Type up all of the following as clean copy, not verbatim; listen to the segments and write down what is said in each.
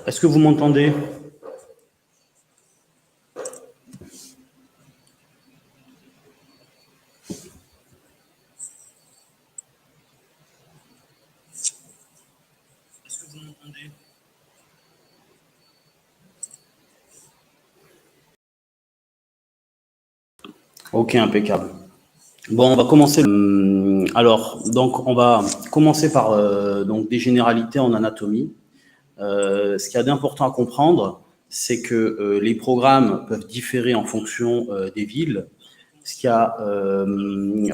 Est-ce que vous m'entendez? Ok, impeccable. Bon, on va commencer. Alors, donc, on va commencer par donc des généralités en anatomie. Ce qu'il y a d'important à comprendre, c'est que les programmes peuvent différer en fonction des villes. Ce qu'il y a,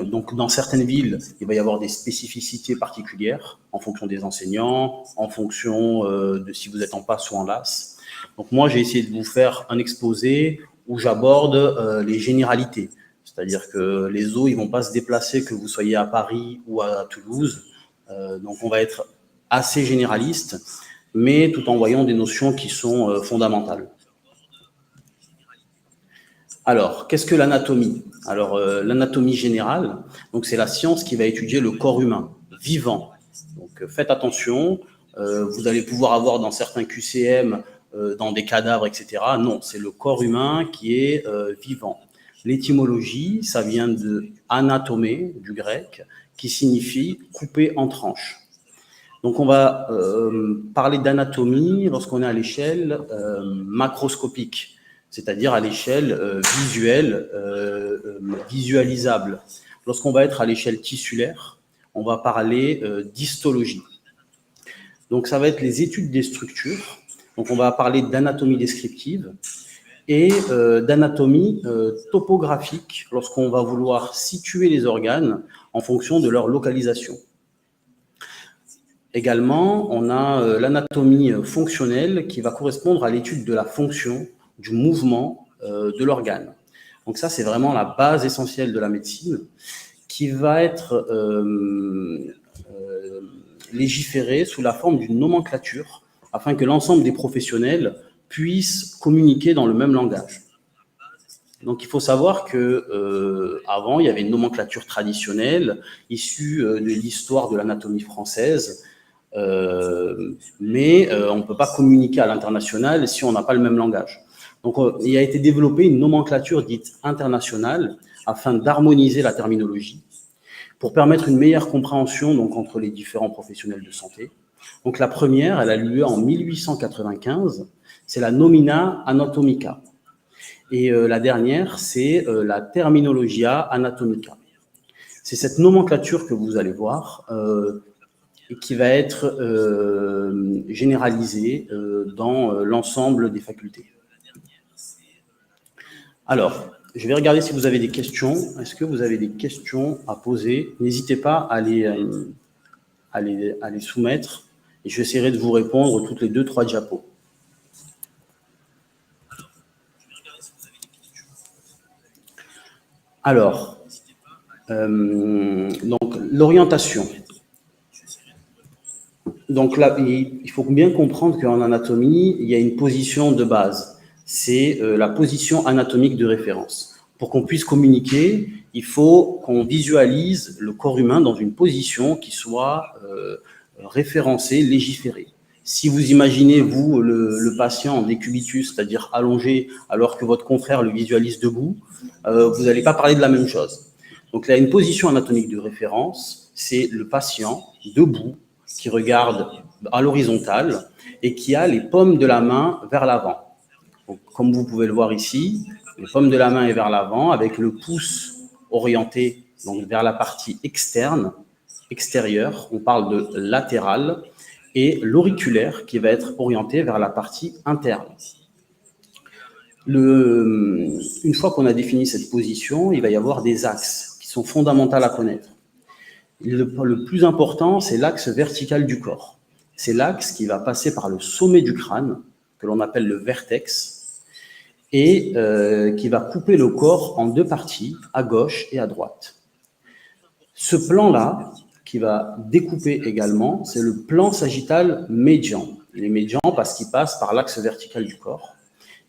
donc, dans certaines villes, il va y avoir des spécificités particulières en fonction des enseignants, en fonction de si vous êtes en passe ou en LAS. Donc, moi, j'ai essayé de vous faire un exposé où j'aborde les généralités. C'est-à-dire que les eaux, ils ne vont pas se déplacer que vous soyez à Paris ou à Toulouse. Donc, on va être assez généraliste, mais tout en voyant des notions qui sont fondamentales. Alors, qu'est-ce que l'anatomie? Alors, l'anatomie générale, donc c'est la science qui va étudier le corps humain, vivant. Donc, faites attention, vous allez pouvoir avoir dans certains QCM, dans des cadavres, etc. Non, c'est le corps humain qui est vivant. L'étymologie, ça vient de anatomé, du grec, qui signifie couper en tranches. Donc, on va parler d'anatomie lorsqu'on est à l'échelle macroscopique, c'est-à-dire à l'échelle visuelle, visualisable. Lorsqu'on va être à l'échelle tissulaire, on va parler d'histologie. Donc, ça va être les études des structures. Donc, on va parler d'anatomie descriptive et d'anatomie topographique lorsqu'on va vouloir situer les organes en fonction de leur localisation. Également, on a l'anatomie fonctionnelle qui va correspondre à l'étude de la fonction, du mouvement de l'organe. Donc ça, c'est vraiment la base essentielle de la médecine qui va être légiférée sous la forme d'une nomenclature afin que l'ensemble des professionnels puissent communiquer dans le même langage. Donc, il faut savoir que avant, il y avait une nomenclature traditionnelle issue de l'histoire de l'anatomie française, mais on ne peut pas communiquer à l'international si on n'a pas le même langage. Donc, il a été développé une nomenclature dite internationale afin d'harmoniser la terminologie pour permettre une meilleure compréhension donc, entre les différents professionnels de santé. Donc, la première, elle a eu lieu en 1895, c'est la Nomina Anatomica. Et la dernière, c'est la Terminologia Anatomica. C'est cette nomenclature que vous allez voir qui va être généralisée dans l'ensemble des facultés. Alors, je vais regarder si vous avez des questions. Est-ce que vous avez des questions à poser? N'hésitez pas à les soumettre et j'essaierai de vous répondre toutes les 2-3 diapos. Alors, donc l'orientation. Donc là, il faut bien comprendre qu'en anatomie, il y a une position de base. C'est la position anatomique de référence. Pour qu'on puisse communiquer, il faut qu'on visualise le corps humain dans une position qui soit référencée, légiférée. Si vous imaginez, vous, le patient en décubitus, c'est-à-dire allongé, alors que votre confrère le visualise debout, vous n'allez pas parler de la même chose. Donc là, une position anatomique de référence, c'est le patient debout, qui regarde à l'horizontale et qui a les paumes de la main vers l'avant. Comme vous pouvez le voir ici, les paumes de la main est vers l'avant avec le pouce orienté donc vers la partie externe, extérieure. On parle de latéral et l'auriculaire qui va être orienté vers la partie interne. Une fois qu'on a défini cette position, il va y avoir des axes qui sont fondamentaux à connaître. Le plus important, c'est l'axe vertical du corps. C'est l'axe qui va passer par le sommet du crâne, que l'on appelle le vertex, et qui va couper le corps en 2 parties, à gauche et à droite. Ce plan-là, qui va découper également, c'est le plan sagittal médian. Il est médian parce qu'il passe par l'axe vertical du corps,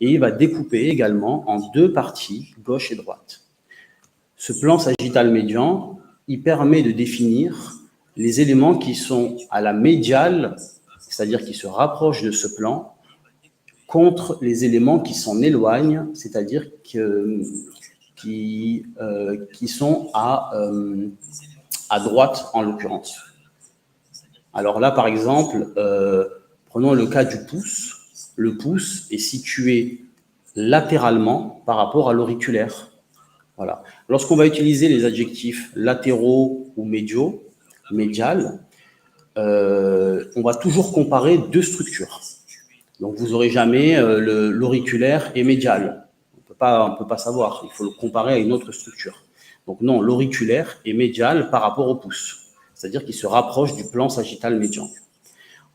et il va découper également en 2 parties, gauche et droite. Ce plan sagittal médian, il permet de définir les éléments qui sont à la médiale, c'est-à-dire qui se rapprochent de ce plan, contre les éléments qui s'en éloignent, c'est-à-dire qui sont à droite en l'occurrence. Alors là, par exemple, prenons le cas du pouce. Le pouce est situé latéralement par rapport à l'auriculaire. Voilà. Lorsqu'on va utiliser les adjectifs latéraux ou médial, on va toujours comparer deux structures. Donc, vous n'aurez jamais l'auriculaire et médial. On ne peut pas savoir. Il faut le comparer à une autre structure. Donc, non, l'auriculaire est médial par rapport au pouce. C'est-à-dire qu'il se rapproche du plan sagittal médian.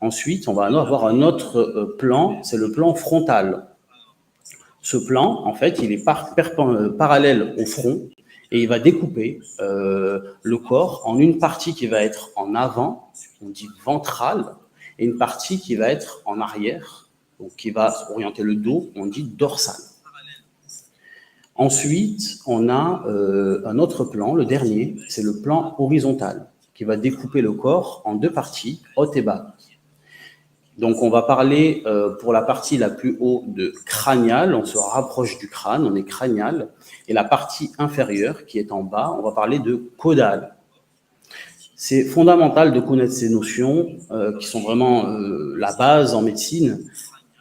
Ensuite, on va avoir un autre plan, c'est le plan frontal. Ce plan, en fait, il est parallèle au front et il va découper le corps en une partie qui va être en avant, on dit ventrale, et une partie qui va être en arrière, donc qui va orienter le dos, on dit dorsale. Ensuite, on a un autre plan, le dernier, c'est le plan horizontal, qui va découper le corps en deux parties, haute et basse. Donc, on va parler pour la partie la plus haute de crânial, on se rapproche du crâne, on est crânial, et la partie inférieure qui est en bas, on va parler de caudal. C'est fondamental de connaître ces notions qui sont vraiment la base en médecine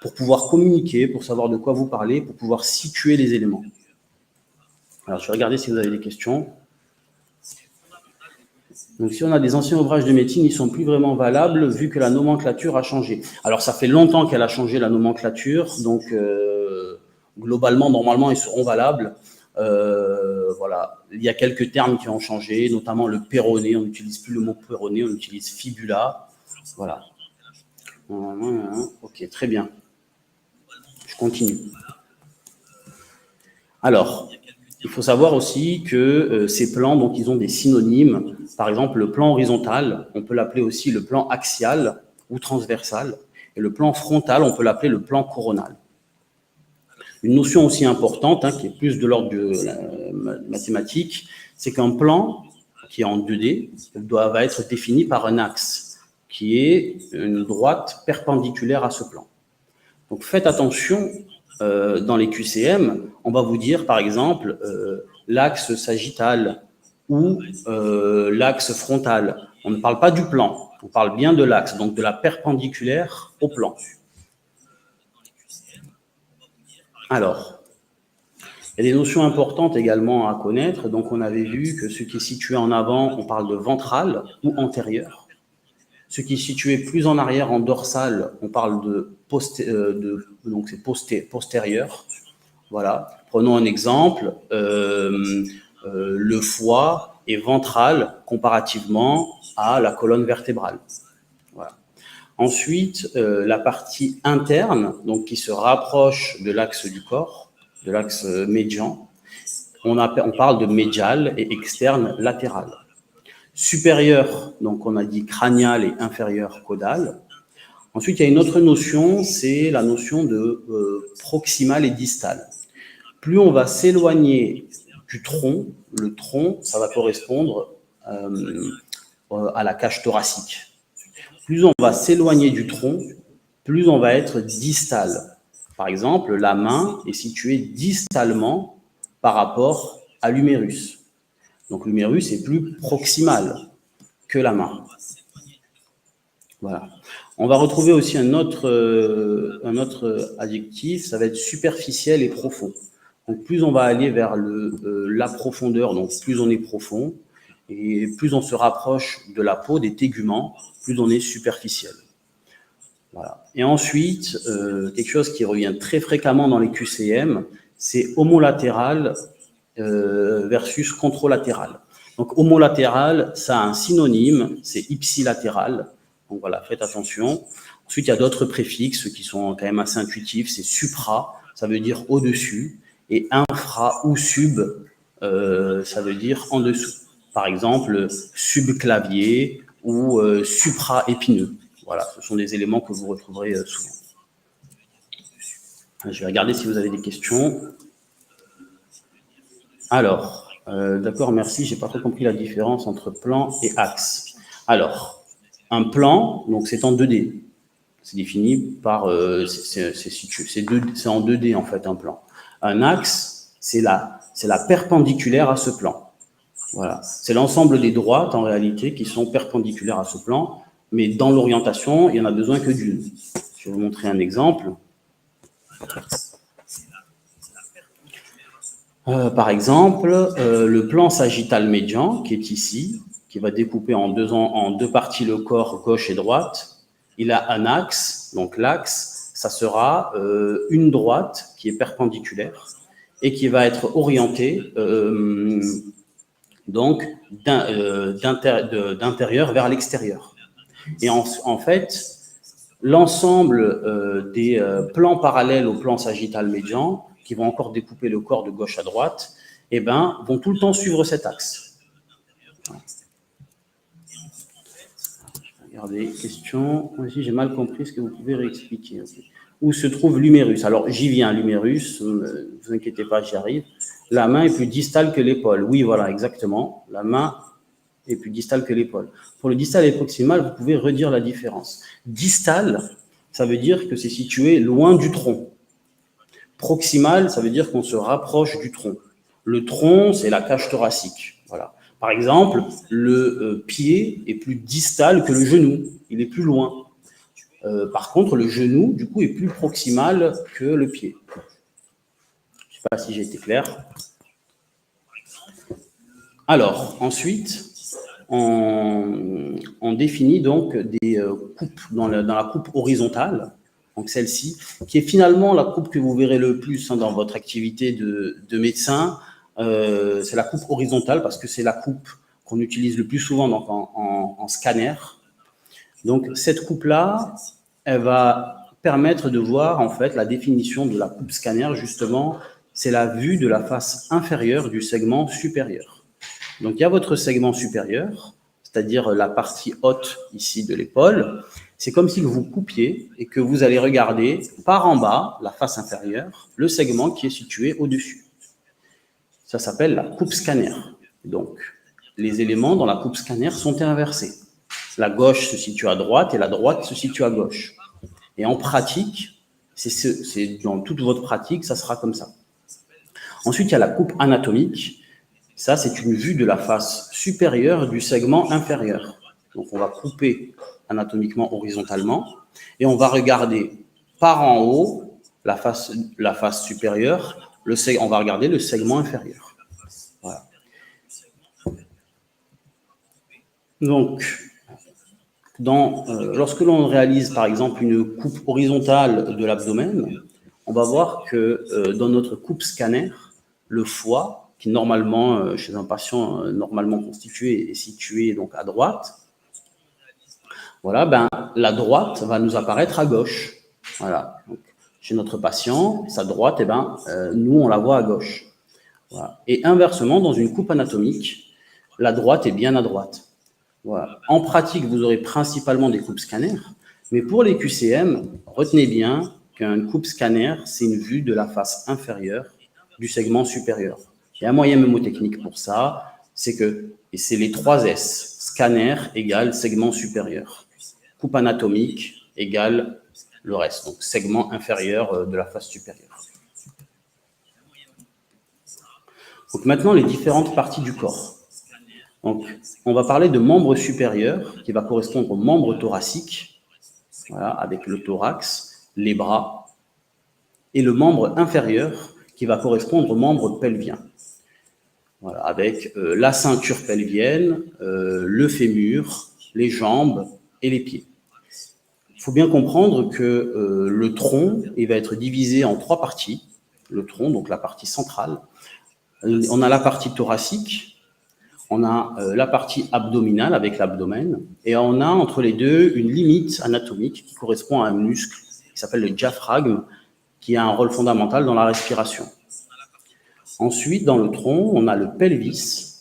pour pouvoir communiquer, pour savoir de quoi vous parlez, pour pouvoir situer les éléments. Alors, je vais regarder si vous avez des questions. Donc, si on a des anciens ouvrages de médecine, ils ne sont plus vraiment valables vu que la nomenclature a changé. Alors, ça fait longtemps qu'elle a changé la nomenclature, donc globalement, normalement, ils seront valables. Voilà. Il y a quelques termes qui ont changé, notamment le péroné. On n'utilise plus le mot péroné, on utilise fibula. Voilà. Ok, très bien. Je continue. Alors, il faut savoir aussi que ces plans, donc, ils ont des synonymes. Par exemple, le plan horizontal, on peut l'appeler aussi le plan axial ou transversal. Et le plan frontal, on peut l'appeler le plan coronal. Une notion aussi importante, qui est plus de l'ordre de la mathématique, c'est qu'un plan qui est en 2D va être défini par un axe qui est une droite perpendiculaire à ce plan. Donc, faites attention. Dans les QCM, on va vous dire, par exemple, l'axe sagittal ou l'axe frontal. On ne parle pas du plan, on parle bien de l'axe, donc de la perpendiculaire au plan. Alors, il y a des notions importantes également à connaître. Donc, on avait vu que ce qui est situé en avant, on parle de ventral ou antérieur. Ce qui est situé plus en arrière, en dorsal, on parle de donc c'est postérieur. Voilà. Prenons un exemple. Le foie est ventral comparativement à la colonne vertébrale. Voilà. Ensuite, la partie interne, donc qui se rapproche de l'axe du corps, de l'axe médian, on parle de médial et externe latéral. Supérieur, donc on a dit crânial et inférieur caudal. Ensuite, il y a une autre notion, c'est la notion de proximal et distal. Plus on va s'éloigner du tronc, le tronc, ça va correspondre à la cage thoracique. Plus on va s'éloigner du tronc, plus on va être distal. Par exemple, la main est située distalement par rapport à l'humérus. Donc l'humérus est plus proximal que la main. Voilà. On va retrouver aussi un autre adjectif, ça va être superficiel et profond. Donc plus on va aller vers la profondeur, donc plus on est profond, et plus on se rapproche de la peau, des téguments, plus on est superficiel. Voilà. Et ensuite, quelque chose qui revient très fréquemment dans les QCM, c'est homolatéral versus contralatéral. Donc homolatéral, ça a un synonyme, c'est ipsilatéral. Donc voilà, faites attention. Ensuite, il y a d'autres préfixes qui sont quand même assez intuitifs. C'est supra, ça veut dire au-dessus, et infra ou sub, ça veut dire en dessous. Par exemple, subclavier ou supra-épineux. Voilà, ce sont des éléments que vous retrouverez souvent. Je vais regarder si vous avez des questions. Alors, D'accord, merci. J'ai pas trop compris la différence entre plan et axe. Alors, un plan, donc c'est en 2D. C'est défini par, c'est en 2D en fait un plan. Un axe, c'est la perpendiculaire à ce plan. Voilà, c'est l'ensemble des droites en réalité qui sont perpendiculaires à ce plan, mais dans l'orientation, il y en a besoin que d'une. Je vais vous montrer un exemple. Par exemple, le plan sagittal médian, qui est ici, qui va découper en deux parties le corps gauche et droite, il a un axe, donc l'axe, ça sera une droite qui est perpendiculaire et qui va être orientée donc d'intérieur vers l'extérieur. Et en fait, l'ensemble des plans parallèles au plan sagittal médian, qui vont encore découper le corps de gauche à droite, eh ben, vont tout le temps suivre cet axe. Regardez, question. Moi aussi, j'ai mal compris ce que vous pouvez réexpliquer. Okay. Où se trouve l'humérus? Alors, j'y viens, l'humérus, ne vous inquiétez pas, j'y arrive. La main est plus distale que l'épaule. Oui, voilà, exactement. La main est plus distale que l'épaule. Pour le distal et proximal, vous pouvez redire la différence. Distal, ça veut dire que c'est situé loin du tronc. Proximal, ça veut dire qu'on se rapproche du tronc. Le tronc, c'est la cage thoracique. Voilà. Par exemple, le pied est plus distal que le genou. Il est plus loin. Par contre, le genou, du coup, est plus proximal que le pied. Je ne sais pas si j'ai été clair. Alors, ensuite, on définit donc des coupes dans la coupe horizontale, donc celle-ci, qui est finalement la coupe que vous verrez le plus dans votre activité de médecin. C'est la coupe horizontale parce que c'est la coupe qu'on utilise le plus souvent donc en scanner. Donc cette coupe-là, elle va permettre de voir en fait la définition de la coupe scanner, justement, c'est la vue de la face inférieure du segment supérieur. Donc il y a votre segment supérieur, c'est-à-dire la partie haute ici de l'épaule. C'est comme si vous coupiez et que vous allez regarder par en bas, la face inférieure, le segment qui est situé au-dessus. Ça s'appelle la coupe scanner. Donc, les éléments dans la coupe scanner sont inversés. La gauche se situe à droite et la droite se situe à gauche. Et en pratique, c'est dans toute votre pratique, ça sera comme ça. Ensuite, il y a la coupe anatomique. Ça, c'est une vue de la face supérieure du segment inférieur. Donc, on va couper anatomiquement horizontalement et on va regarder par en haut la face supérieure. On va regarder le segment inférieur. Voilà. Donc, lorsque l'on réalise par exemple une coupe horizontale de l'abdomen, on va voir que dans notre coupe scanner, le foie, qui normalement, chez un patient normalement constitué, est situé donc à droite, voilà, ben, la droite va nous apparaître à gauche. Voilà. Donc, chez notre patient, sa droite, eh ben, nous, on la voit à gauche. Voilà. Et inversement, dans une coupe anatomique, la droite est bien à droite. Voilà. En pratique, vous aurez principalement des coupes scanner, mais pour les QCM, retenez bien qu'une coupe scanner, c'est une vue de la face inférieure du segment supérieur. Il y a un moyen mnémotechnique pour ça, c'est les 3 S. Scanner égale segment supérieur. Coupe anatomique égale le reste, donc segment inférieur de la face supérieure. Donc maintenant, les différentes parties du corps. Donc, on va parler de membre supérieur qui va correspondre au membre thoracique, voilà, avec le thorax, les bras, et le membre inférieur qui va correspondre au membre pelvien, voilà, avec la ceinture pelvienne, le fémur, les jambes et les pieds. Il faut bien comprendre que le tronc, il va être divisé en 3 parties. Le tronc, donc la partie centrale. On a la partie thoracique, on a la partie abdominale avec l'abdomen, et on a entre les deux une limite anatomique qui correspond à un muscle qui s'appelle le diaphragme, qui a un rôle fondamental dans la respiration. Ensuite, dans le tronc, on a le pelvis.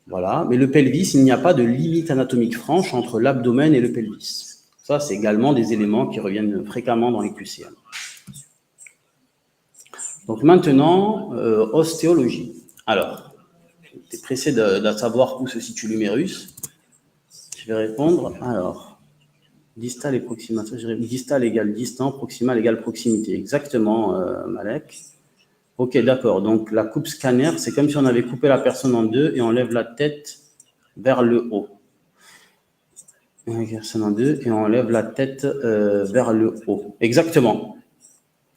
Voilà, mais le pelvis, il n'y a pas de limite anatomique franche entre l'abdomen et le pelvis. Ça, c'est également des éléments qui reviennent fréquemment dans les QCM. Donc maintenant, ostéologie. Alors, Tu es pressé de savoir où se situe l'humérus. Je vais répondre. Alors, distal et proximal. Je dirais distal égale distant, proximal égale proximité. Exactement, Malek. Ok, d'accord. Donc, la coupe scanner, c'est comme si on avait coupé la personne en deux et on lève la tête vers le haut. La personne en deux et on lève la tête vers le haut. Exactement.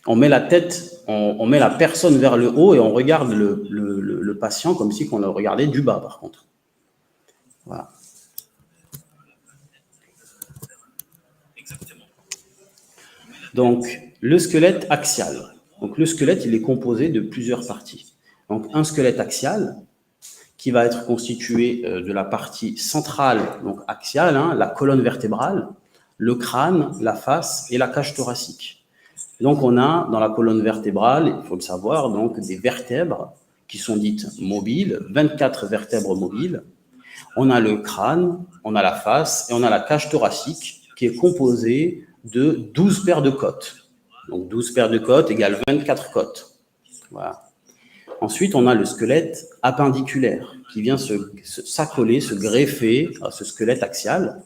On met la tête, on met la personne vers le haut et on regarde le patient comme si on le regardait du bas, par contre. Voilà. Donc, le squelette axial. Donc, le squelette, il est composé de plusieurs parties. Donc, un squelette axial qui va être constitué de la partie centrale, donc axiale, hein, la colonne vertébrale, le crâne, la face et la cage thoracique. Donc, on a dans la colonne vertébrale, il faut le savoir, donc des vertèbres qui sont dites mobiles, 24 vertèbres mobiles. On a le crâne, on a la face et on a la cage thoracique qui est composée de 12 paires de côtes. Donc 12 paires de côtes égale 24 côtes. Voilà. Ensuite, on a le squelette appendiculaire qui vient s'accoler, se greffer à ce squelette axial.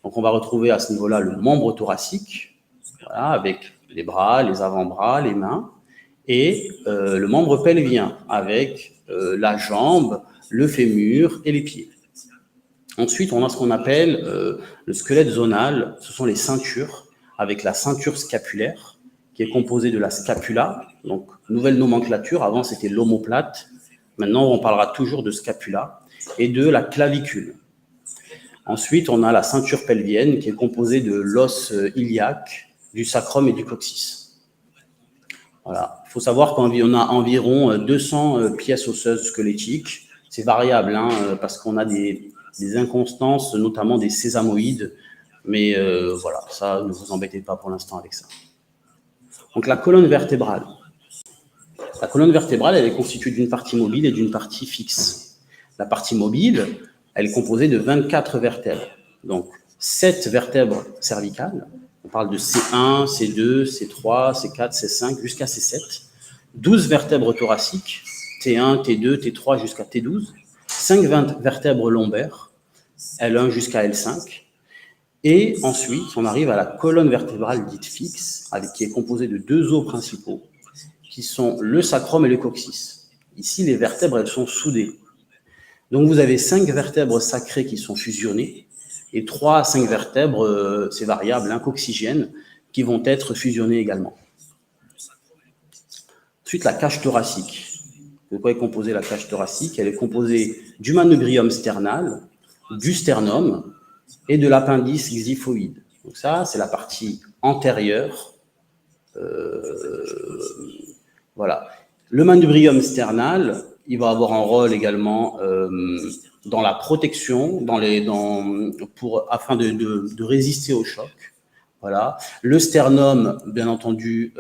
Donc on va retrouver à ce niveau-là le membre thoracique, voilà, avec les bras, les avant-bras, les mains, et le membre pelvien avec la jambe, le fémur et les pieds. Ensuite, on a ce qu'on appelle le squelette zonal, ce sont les ceintures, avec la ceinture scapulaire, qui est composée de la scapula, donc nouvelle nomenclature, avant c'était l'omoplate, maintenant on parlera toujours de scapula, et de la clavicule. Ensuite, on a la ceinture pelvienne, qui est composée de l'os iliaque, du sacrum et du coccyx. Voilà. Il faut savoir qu'on a environ 200 pièces osseuses squelettiques, c'est variable, hein, parce qu'on a des inconstances, notamment des sésamoïdes. Mais voilà, ça, ne vous embêtez pas pour l'instant avec ça. Donc, la colonne vertébrale. La colonne vertébrale, elle est constituée d'une partie mobile et d'une partie fixe. La partie mobile, elle est composée de 24 vertèbres. Donc, 7 vertèbres cervicales. On parle de C1, C2, C3, C4, C5, jusqu'à C7. 12 vertèbres thoraciques, T1, T2, T3 jusqu'à T12. 5 vertèbres lombaires, L1 jusqu'à L5. Et ensuite, on arrive à la colonne vertébrale dite fixe, qui est composée de 2 os principaux, qui sont le sacrum et le coccyx. Ici, les vertèbres, elles sont soudées. Donc, vous avez 5 vertèbres sacrées qui sont fusionnées, et 3 à 5 vertèbres, c'est variable, coccygiennes, qui vont être fusionnées également. Ensuite, la cage thoracique. De quoi est composée la cage thoracique? Elle est composée du manubrium sternal, du sternum et de l'appendice xiphoïde. Donc ça, c'est la partie antérieure. Voilà. Le manubrium sternal, il va avoir un rôle également dans la protection, afin de résister au choc. Voilà. Le sternum, bien entendu,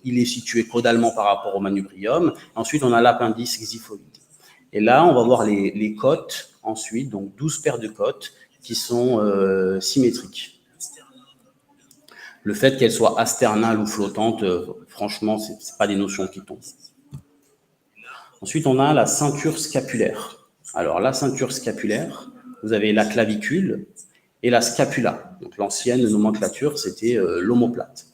il est situé caudalement par rapport au manubrium. Ensuite, on a l'appendice xiphoïde. Et là, on va voir les côtes, ensuite, donc 12 paires de côtes qui sont symétriques. Le fait qu'elles soient asternales ou flottantes, franchement, ce n'est pas des notions qui tombent. Ensuite, on a la ceinture scapulaire. Alors, la ceinture scapulaire, vous avez la clavicule et la scapula. Donc, l'ancienne nomenclature, c'était l'omoplate.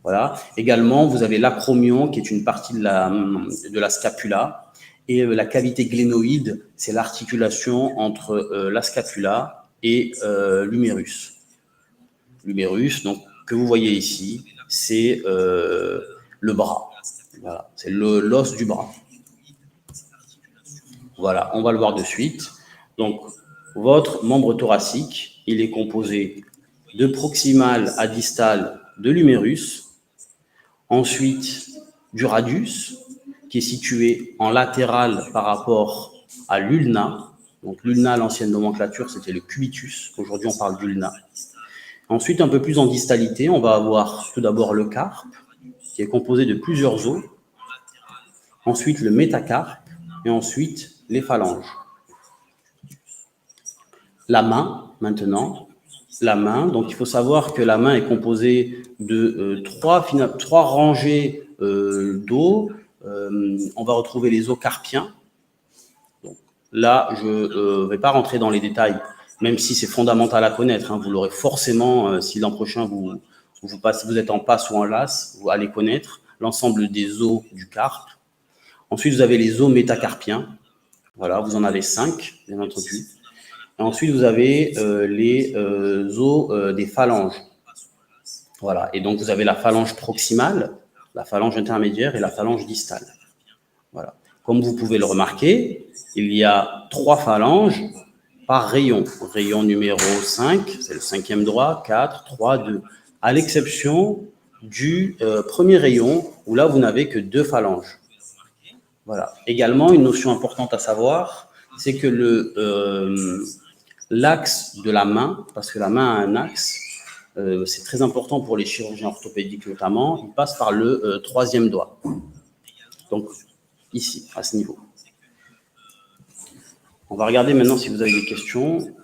Voilà. Également, vous avez l'acromion, qui est une partie de la scapula. Et la cavité glénoïde, c'est l'articulation entre la scapula et l'humérus. L'humérus, donc, que vous voyez ici, c'est le bras. Voilà. C'est l'os du bras. Voilà, on va le voir de suite. Donc, votre membre thoracique, il est composé de proximal à distal de l'humérus, ensuite du radius, qui est situé en latéral par rapport à l'ulna. Donc, l'ulna, l'ancienne nomenclature, c'était le cubitus. Aujourd'hui, on parle d'ulna. Ensuite, un peu plus en distalité, on va avoir tout d'abord le carpe, qui est composé de plusieurs os. Ensuite, le métacarpe. Et ensuite, les phalanges. La main, maintenant. La main, donc il faut savoir que la main est composée de trois rangées d'os. On va retrouver les os carpiens. Donc, Là, je ne vais pas rentrer dans les détails, même si c'est fondamental à connaître. Hein. Vous l'aurez forcément, si l'an prochain vous êtes en passe ou en LAS, vous allez connaître l'ensemble des os du carpe. Ensuite, vous avez les os métacarpiens. Voilà, vous en avez 5, bien entendu. Et ensuite, vous avez les os des phalanges. Voilà, et donc vous avez la phalange proximale, la phalange intermédiaire et la phalange distale. Voilà. Comme vous pouvez le remarquer, il y a 3 phalanges par rayon. Rayon numéro 5, c'est le 5e droit, 4, 3, 2. À l'exception du premier rayon, où là, vous n'avez que 2 phalanges. Voilà. Également, une notion importante à savoir, c'est que l'axe de la main, parce que la main a un axe, c'est très important pour les chirurgiens orthopédiques notamment, il passe par le 3e doigt. Donc, ici, à ce niveau. On va regarder maintenant si vous avez des questions.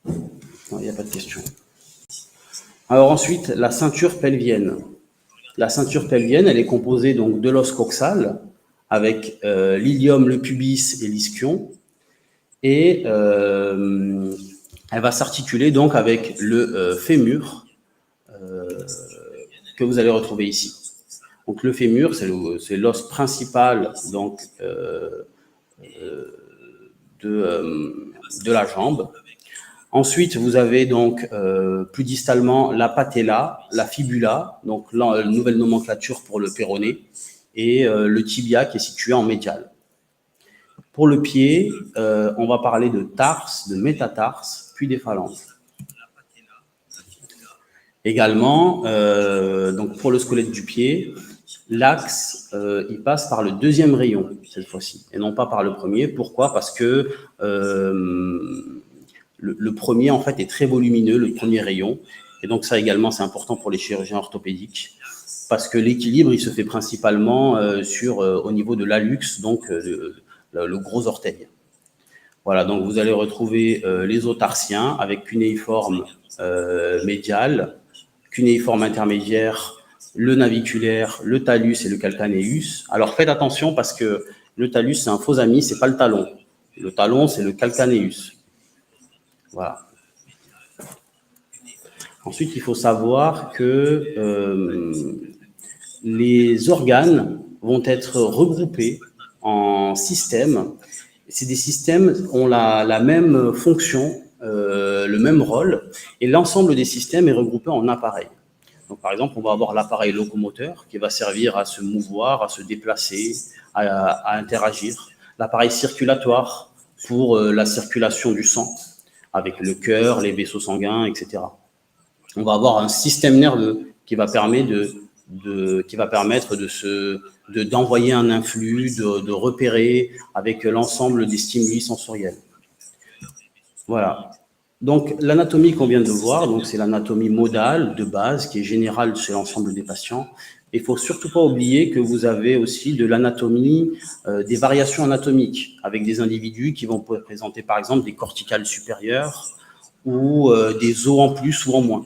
Non, il n'y a pas de questions. Alors ensuite, la ceinture pelvienne. La ceinture pelvienne, elle est composée donc de l'os coxal avec l'ilium, le pubis et l'ischion. Et elle va s'articuler donc avec le fémur que vous allez retrouver ici. Donc le fémur, c'est l'os principal donc, de la jambe. Ensuite, vous avez donc plus distalement la patella, la fibula, donc la nouvelle nomenclature pour le péroné, et le tibia qui est situé en médial. Pour le pied, on va parler de tarse, de métatarse, puis des phalanges. Également, donc pour le squelette du pied, l'axe, il passe par le 2e rayon cette fois-ci, et non pas par le premier. Pourquoi? Parce que le premier, en fait, est très volumineux, le premier rayon. Et donc, ça également, c'est important pour les chirurgiens orthopédiques parce que l'équilibre, il se fait principalement au niveau de l'hallux, donc le gros orteil. Voilà, donc vous allez retrouver les os tarsiens avec cunéiforme médial, cunéiforme intermédiaire, le naviculaire, le talus et le calcaneus. Alors, faites attention parce que le talus, c'est un faux ami, c'est pas le talon. Le talon, c'est le calcaneus. Voilà. Ensuite, il faut savoir que les organes vont être regroupés en systèmes. Ces systèmes ont la même fonction, le même rôle, et l'ensemble des systèmes est regroupé en appareils. Donc, par exemple, on va avoir l'appareil locomoteur qui va servir à se mouvoir, à se déplacer, à interagir. L'appareil circulatoire pour la circulation du sang, avec le cœur, les vaisseaux sanguins, etc. On va avoir un système nerveux qui va permettre d'envoyer un influx, de repérer avec l'ensemble des stimuli sensoriels. Voilà. Donc, l'anatomie qu'on vient de voir, donc c'est l'anatomie modale de base qui est générale chez l'ensemble des patients. Il ne faut surtout pas oublier que vous avez aussi de l'anatomie, des variations anatomiques avec des individus qui vont présenter par exemple des corticales supérieures ou des os en plus ou en moins,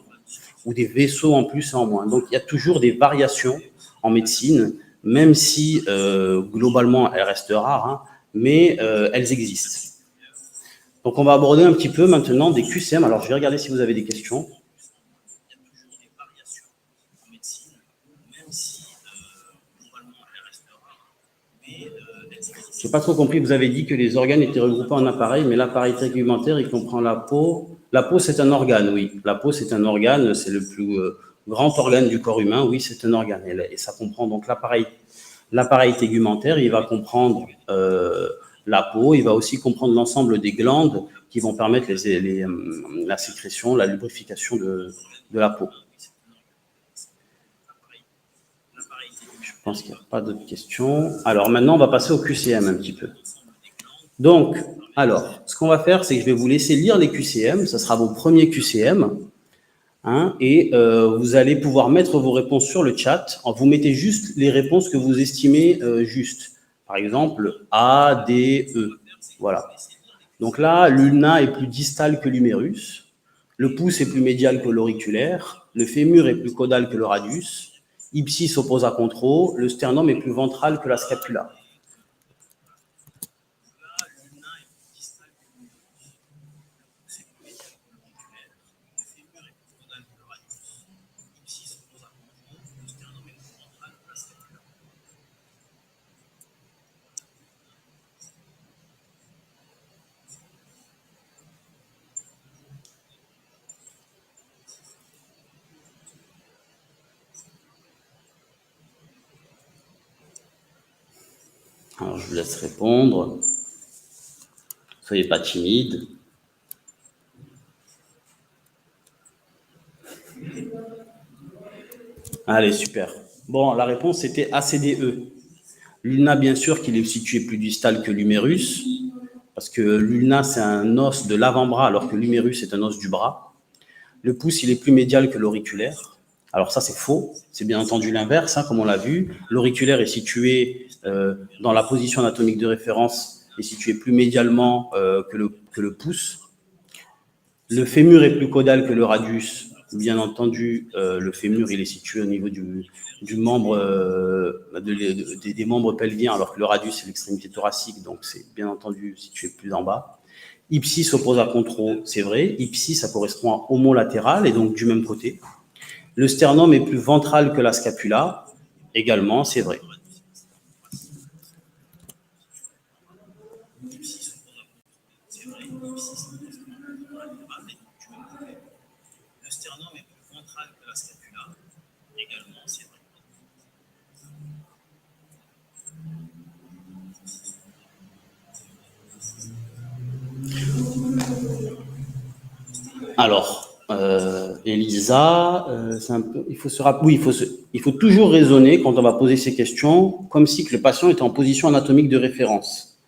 ou des vaisseaux en plus et en moins. Donc, il y a toujours des variations en médecine, même si globalement elles restent rares, hein, mais elles existent. Donc, on va aborder un petit peu maintenant des QCM. Alors, je vais regarder si vous avez des questions. Je n'ai pas trop compris. Vous avez dit que les organes étaient regroupés en appareils, mais l'appareil tegumentaire, il comprend la peau. La peau, c'est un organe, oui. La peau, c'est un organe. C'est le plus grand organe du corps humain. Oui, c'est un organe. Et ça comprend donc l'appareil tegumentaire. Il va comprendre la peau. Il va aussi comprendre l'ensemble des glandes qui vont permettre la sécrétion, la lubrification de la peau. Je pense qu'il n'y a pas d'autres questions. Alors maintenant, on va passer au QCM un petit peu. Donc, alors, ce qu'on va faire, c'est que je vais vous laisser lire les QCM. Ça sera vos premiers QCM. Hein, et vous allez pouvoir mettre vos réponses sur le chat. Vous mettez juste les réponses que vous estimez justes. Par exemple, A, D, E. Voilà. Donc là, l'ulna est plus distal que l'humérus. Le pouce est plus médial que l'auriculaire. Le fémur est plus caudal que le radius. Ipsi s'oppose à contro, le sternum est plus ventral que la scapula. Alors, je vous laisse répondre. Soyez pas timide. Allez, super. Bon, la réponse était ACDE. L'ulna, bien sûr, qu'il est situé plus distal que l'humérus, parce que l'ulna, c'est un os de l'avant-bras, alors que l'humérus est un os du bras. Le pouce, il est plus médial que l'auriculaire. Alors ça, c'est faux. C'est bien entendu l'inverse, hein, comme on l'a vu. L'auriculaire est situé dans la position anatomique de référence, est situé plus médialement que le pouce. Le fémur est plus caudal que le radius. Bien entendu, le fémur, il est situé au niveau du membre, des membres pelviens, alors que le radius, c'est l'extrémité thoracique, donc c'est bien entendu situé plus en bas. Ipsi s'oppose à contro, c'est vrai. Ipsi, ça correspond à homolatéral, et donc du même côté. Le sternum est plus ventral que la scapula, également, c'est vrai. Alors, Elisa, il faut toujours raisonner quand on va poser ces questions comme si que le patient était en position anatomique de référence.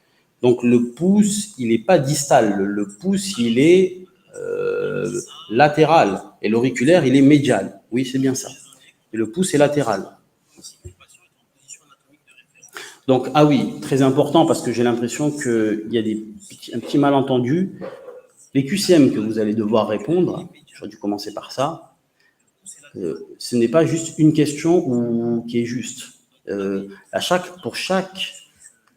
Donc, le pouce, il n'est pas distal. Le pouce, il est latéral. Et l'auriculaire, il est médial. Oui, c'est bien ça. Et le pouce est latéral. Donc, ah oui, très important parce que j'ai l'impression qu'il y a un petit malentendu. Les QCM que vous allez devoir répondre, j'aurais dû commencer par ça, ce n'est pas juste une question qui est juste. On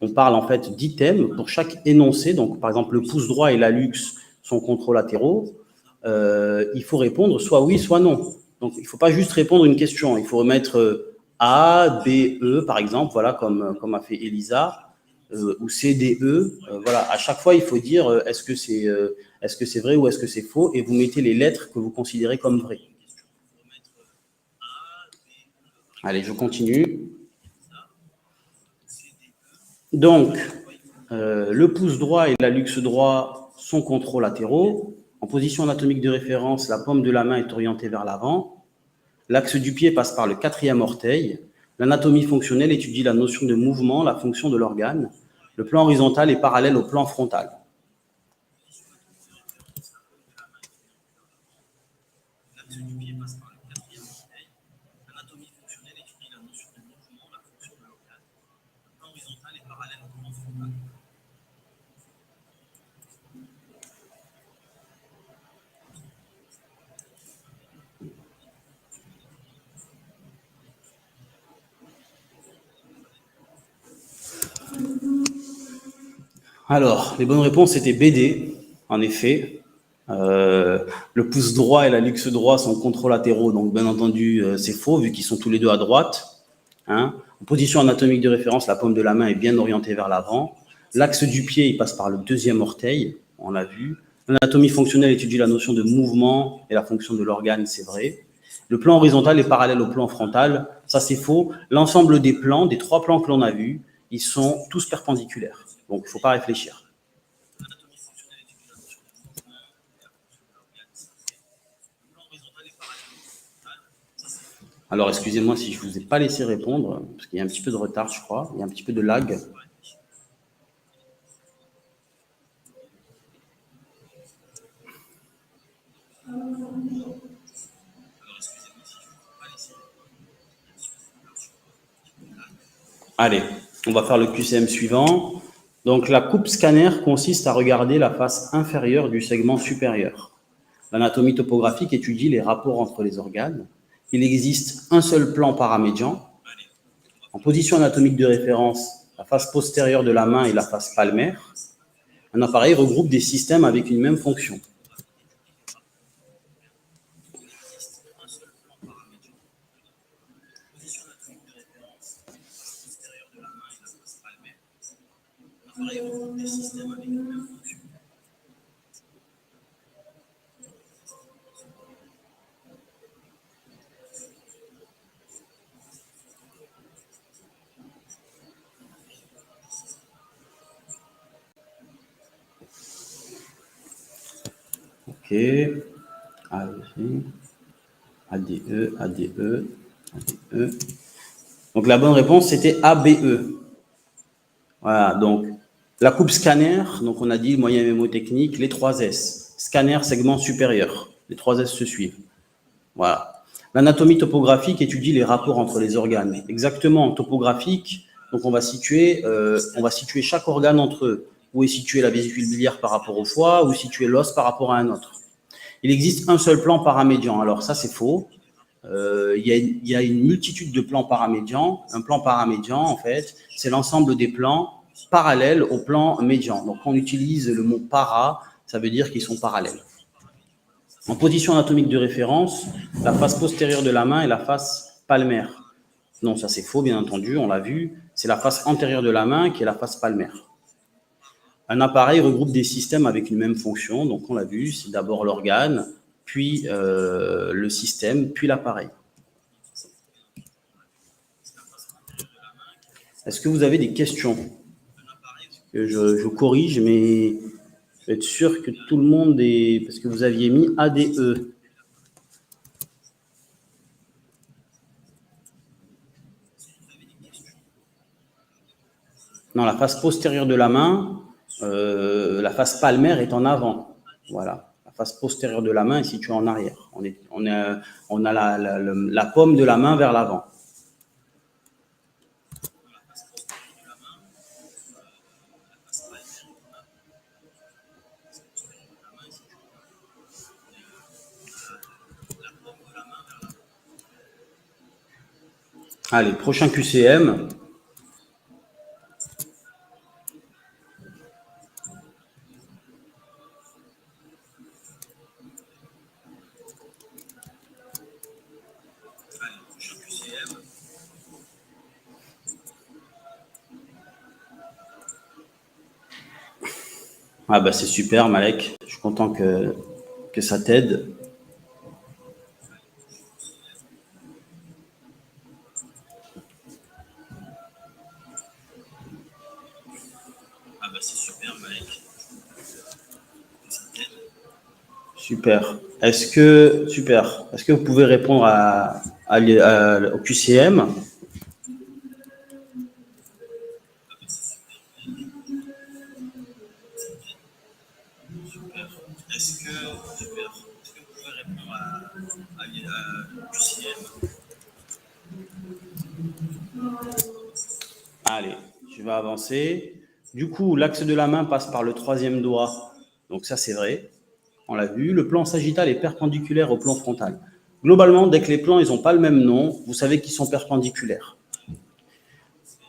parle en fait d'items pour chaque énoncé. Donc, par exemple, le pouce droit et l'hallux sont contralatéraux. Il faut répondre soit oui, soit non. Donc, il ne faut pas juste répondre une question. Il faut remettre A, B, E, par exemple, voilà, comme a fait Elisa, ou C, D, E. Voilà, à chaque fois, il faut dire est-ce que c'est vrai ou est-ce que c'est faux, et vous mettez les lettres que vous considérez comme vraies. Allez, je continue. Donc, le pouce droit et l'hallux droit sont contralatéraux. En position anatomique de référence, la paume de la main est orientée vers l'avant. L'axe du pied passe par le 4e orteil. L'anatomie fonctionnelle étudie la notion de mouvement, la fonction de l'organe. Le plan horizontal est parallèle au plan frontal. Alors, les bonnes réponses étaient BD, en effet. Le pouce droit et l'hallux droit sont contralatéraux, donc bien entendu, c'est faux, vu qu'ils sont tous les deux à droite. Hein. En position anatomique de référence, la paume de la main est bien orientée vers l'avant. L'axe du pied, il passe par le 2e orteil, on l'a vu. L'anatomie fonctionnelle étudie la notion de mouvement et la fonction de l'organe, c'est vrai. Le plan horizontal est parallèle au plan frontal, ça c'est faux. L'ensemble des plans, des 3 plans que l'on a vus, ils sont tous perpendiculaires. Donc, il ne faut pas réfléchir. Alors, excusez-moi si je ne vous ai pas laissé répondre, parce qu'il y a un petit peu de retard, je crois. Il y a un petit peu de lag. Allez, on va faire le QCM suivant. Donc, la coupe scanner consiste à regarder la face inférieure du segment supérieur. L'anatomie topographique étudie les rapports entre les organes. il existe un seul plan paramédian. En position anatomique de référence, la face postérieure de la main et la face palmaire. Un appareil regroupe des systèmes avec une même fonction. Ok. ADE, ADE, ADE. Donc la bonne réponse, c'était ABE. Voilà, donc la coupe scanner, donc on a dit moyen mémotechnique, les 3 S. Scanner, segment supérieur. Les 3 S se suivent. Voilà. L'anatomie topographique étudie les rapports entre les organes. Exactement, topographique, donc on va situer chaque organe entre eux. Où est située la vésicule biliaire par rapport au foie, où est situé l'os par rapport à un autre. Il existe un seul plan paramédian. Alors ça, c'est faux. Il y a une multitude de plans paramédians. Un plan paramédian, en fait, c'est l'ensemble des plans parallèles au plan médian. Donc, quand on utilise le mot para, ça veut dire qu'ils sont parallèles. En position anatomique de référence, la face postérieure de la main et la face palmaire. Non, ça c'est faux, bien entendu, on l'a vu. C'est la face antérieure de la main qui est la face palmaire. Un appareil regroupe des systèmes avec une même fonction. Donc, on l'a vu, c'est d'abord l'organe, puis le système, puis l'appareil. Est-ce que vous avez des questions? Je corrige, mais je vais être sûr que tout le monde est... Parce que vous aviez mis ADE. Non, la face postérieure de la main, la face palmaire est en avant. Voilà. La face postérieure de la main est située en arrière. On a la paume de la main vers l'avant. Allez, prochain QCM. Ah bah c'est super, Malek. Je suis content que ça t'aide. Ah bah c'est super, Malek. Super. Est-ce que vous pouvez répondre au QCM? Allez, je vais avancer. Du coup, l'axe de la main passe par le 3e doigt. Donc ça, c'est vrai. On l'a vu. Le plan sagittal est perpendiculaire au plan frontal. Globalement, dès que les plans n'ont pas le même nom, vous savez qu'ils sont perpendiculaires.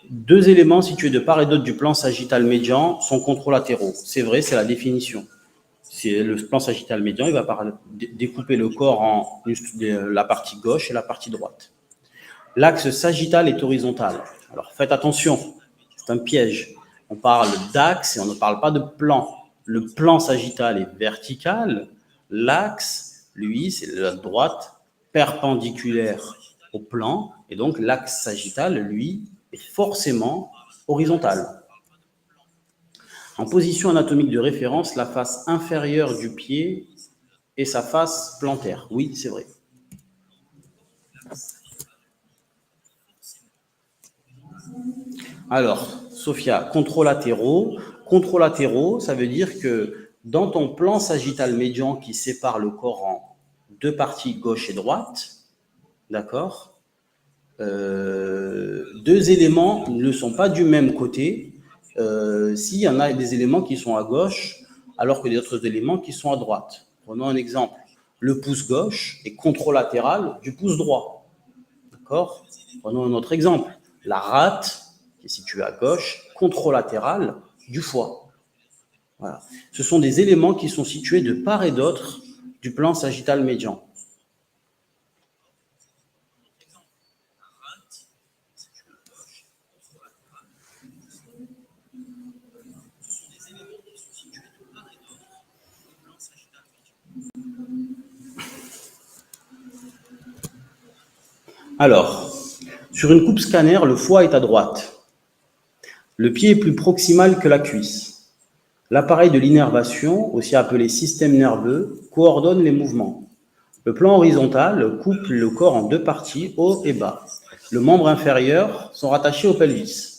2 éléments situés de part et d'autre du plan sagittal médian sont contralatéraux. C'est vrai, c'est la définition. C'est le plan sagittal médian, il va découper le corps en la partie gauche et la partie droite. L'axe sagittal est horizontal. Alors faites attention, c'est un piège. On parle d'axe et on ne parle pas de plan. Le plan sagittal est vertical. L'axe, lui, c'est la droite perpendiculaire au plan. Et donc l'axe sagittal, lui, est forcément horizontal. En position anatomique de référence, la face inférieure du pied est sa face plantaire. Oui, c'est vrai. Alors, Sophia, contralatéraux. Contralatéraux, ça veut dire que dans ton plan sagittal médian qui sépare le corps en 2 parties, gauche et droite, d'accord, 2 éléments ne sont pas du même côté. S'il y en a des éléments qui sont à gauche, alors que d'autres éléments qui sont à droite. Prenons un exemple. Le pouce gauche est contralatéral du pouce droit. D'accord? Prenons un autre exemple. La rate, qui est située à gauche, contralatérale du foie. Voilà. Ce sont des éléments qui sont situés de part et d'autre du plan sagittal médian. Alors, sur une coupe scanner, le foie est à droite. Le pied est plus proximal que la cuisse. L'appareil de l'innervation, aussi appelé système nerveux, coordonne les mouvements. Le plan horizontal coupe le corps en deux parties, haut et bas. Le membre inférieur sont rattachés au pelvis.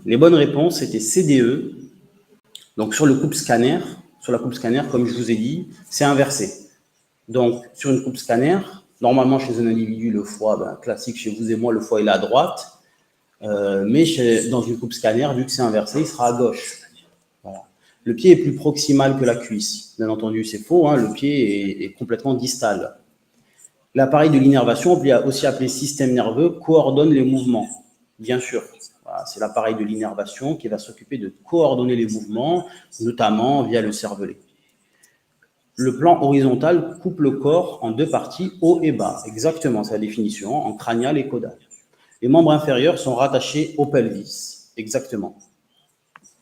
Les bonnes réponses étaient CDE. Donc sur la coupe scanner, comme je vous ai dit, c'est inversé. Donc sur une coupe scanner, normalement chez un individu, le foie, classique chez vous et moi, le foie il est à droite. Mais dans une coupe scanner, vu que c'est inversé, il sera à gauche. Voilà. Le pied est plus proximal que la cuisse. Bien entendu, c'est faux, hein, le pied est complètement distal. L'appareil de l'innervation, aussi appelé système nerveux, coordonne les mouvements, bien sûr. Voilà, c'est l'appareil de l'innervation qui va s'occuper de coordonner les mouvements, notamment via le cervelet. Le plan horizontal coupe le corps en deux parties, haut et bas. Exactement, c'est la définition, en cranial et caudal. Les membres inférieurs sont rattachés au pelvis. Exactement.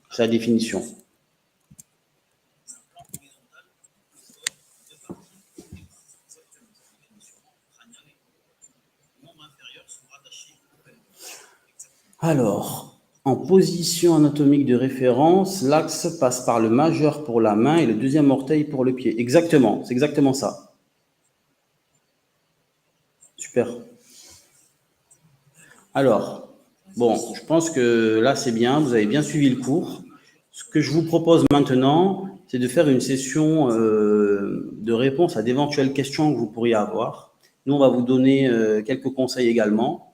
C'est la définition. Alors, en position anatomique de référence, l'axe passe par le majeur pour la main et le deuxième orteil pour le pied. Exactement, c'est exactement ça. Super. Alors, bon, je pense que là, c'est bien, vous avez bien suivi le cours. Ce que je vous propose maintenant, c'est de faire une session de réponse à d'éventuelles questions que vous pourriez avoir. Nous, on va vous donner quelques conseils également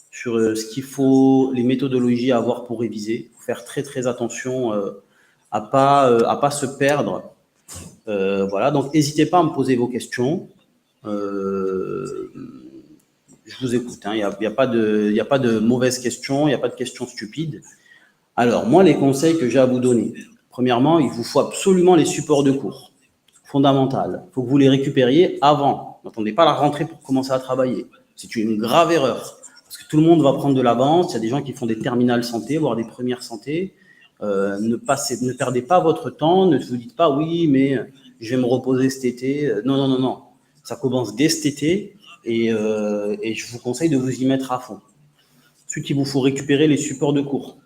sur ce qu'il faut, les méthodologies à avoir pour réviser. Il faut faire très, très attention à pas se perdre. Voilà, donc n'hésitez pas à me poser vos questions. Je vous écoute, hein. Il n'y a pas de mauvaises questions, il n'y a pas de questions stupides. Alors, moi, les conseils que j'ai à vous donner. Premièrement, il vous faut absolument les supports de cours. Fondamental. Il faut que vous les récupériez avant. N'attendez pas la rentrée pour commencer à travailler. C'est une grave erreur. Parce que tout le monde va prendre de l'avance. Il y a des gens qui font des terminales santé, voire des premières santé. Ne perdez pas votre temps. Ne vous dites pas, oui, mais je vais me reposer cet été. Non, non, non, non. Ça commence dès cet été. Et je vous conseille de vous y mettre à fond. Ensuite, il vous faut récupérer les supports de cours.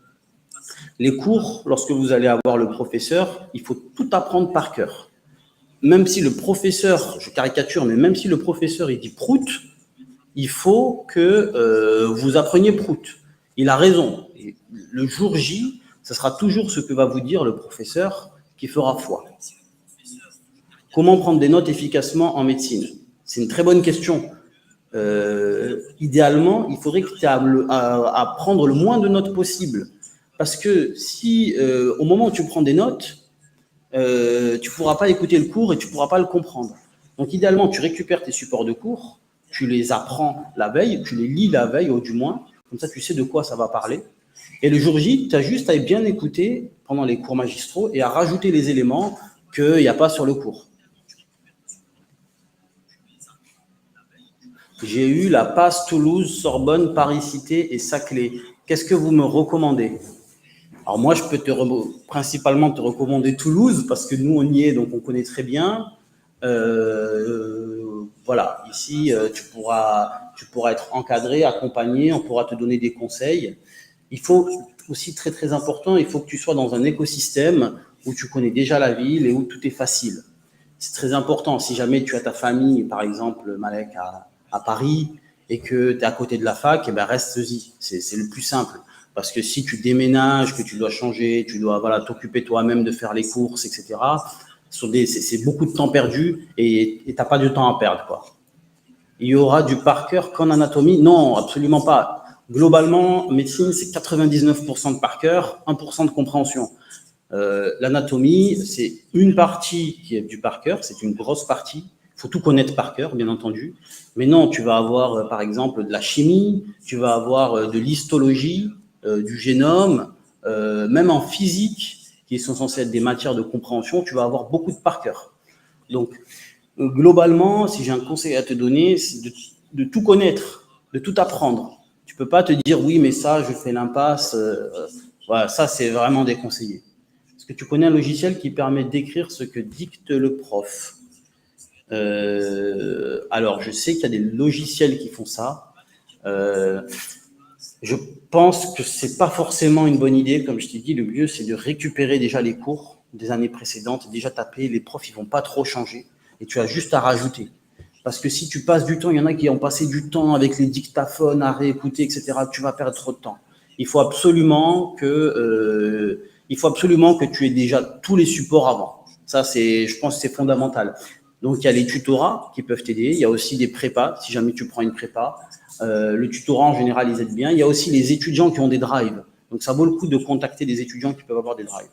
Les cours, lorsque vous allez avoir le professeur, il faut tout apprendre par cœur. Même si le professeur, je caricature, mais même si le professeur il dit prout, il faut que vous appreniez prout. Il a raison. Et le jour J, ce sera toujours ce que va vous dire le professeur qui fera foi. Comment prendre des notes efficacement en médecine? C'est une très bonne question. Idéalement, il faudrait que tu aies à prendre le moins de notes possible. Parce que si, au moment où tu prends des notes, tu ne pourras pas écouter le cours et tu ne pourras pas le comprendre. Donc, idéalement, tu récupères tes supports de cours, tu les apprends la veille, tu les lis la veille, au du moins. Comme ça, tu sais de quoi ça va parler. Et le jour J, tu as juste à bien écouter pendant les cours magistraux et à rajouter les éléments qu'il n'y a pas sur le cours. J'ai eu la passe Toulouse, Sorbonne, Paris-Cité et Saclay. Qu'est-ce que vous me recommandez? Alors moi, je peux principalement te recommander Toulouse parce que nous, on y est, donc on connaît très bien. Voilà, ici, tu pourras être encadré, accompagné, on pourra te donner des conseils. Il faut aussi, très très important, il faut que tu sois dans un écosystème où tu connais déjà la ville et où tout est facile. C'est très important. Si jamais tu as ta famille, par exemple, Malek, à Paris, et que tu es à côté de la fac, eh ben reste-y. C'est le plus simple. Parce que si tu déménages, que tu dois changer, tu dois voilà, t'occuper toi-même de faire les courses, etc., c'est beaucoup de temps perdu et tu n'as pas de temps à perdre, quoi. Il y aura du par cœur qu'en anatomie? Non, absolument pas. Globalement, médecine, c'est 99% de par cœur, 1% de compréhension. L'anatomie, c'est une partie qui est du par cœur, c'est une grosse partie. Il faut tout connaître par cœur, bien entendu. Mais non, tu vas avoir, par exemple, de la chimie, tu vas avoir de l'histologie, du génome, même en physique, qui sont censées être des matières de compréhension, tu vas avoir beaucoup de par cœur. Donc, globalement, si j'ai un conseil à te donner, c'est de tout connaître, de tout apprendre. Tu ne peux pas te dire, oui, mais ça, je fais l'impasse. Voilà, ça, c'est vraiment déconseillé. Est-ce que tu connais un logiciel qui permet d'écrire ce que dicte le prof? Alors, je sais qu'il y a des logiciels qui font ça. Je pense que ce n'est pas forcément une bonne idée. Comme je t'ai dit, le mieux, c'est de récupérer déjà les cours des années précédentes, déjà taper. Les profs, ils ne vont pas trop changer et tu as juste à rajouter. Parce que si tu passes du temps, il y en a qui ont passé du temps avec les dictaphones à réécouter, etc. Tu vas perdre trop de temps. Il faut absolument que tu aies déjà tous les supports avant. Ça, je pense que c'est fondamental. Donc, il y a les tutorats qui peuvent t'aider. Il y a aussi des prépas, si jamais tu prends une prépa. Le tutorat, en général, ils aident bien. Il y a aussi les étudiants qui ont des drives. Donc, ça vaut le coup de contacter des étudiants qui peuvent avoir des drives.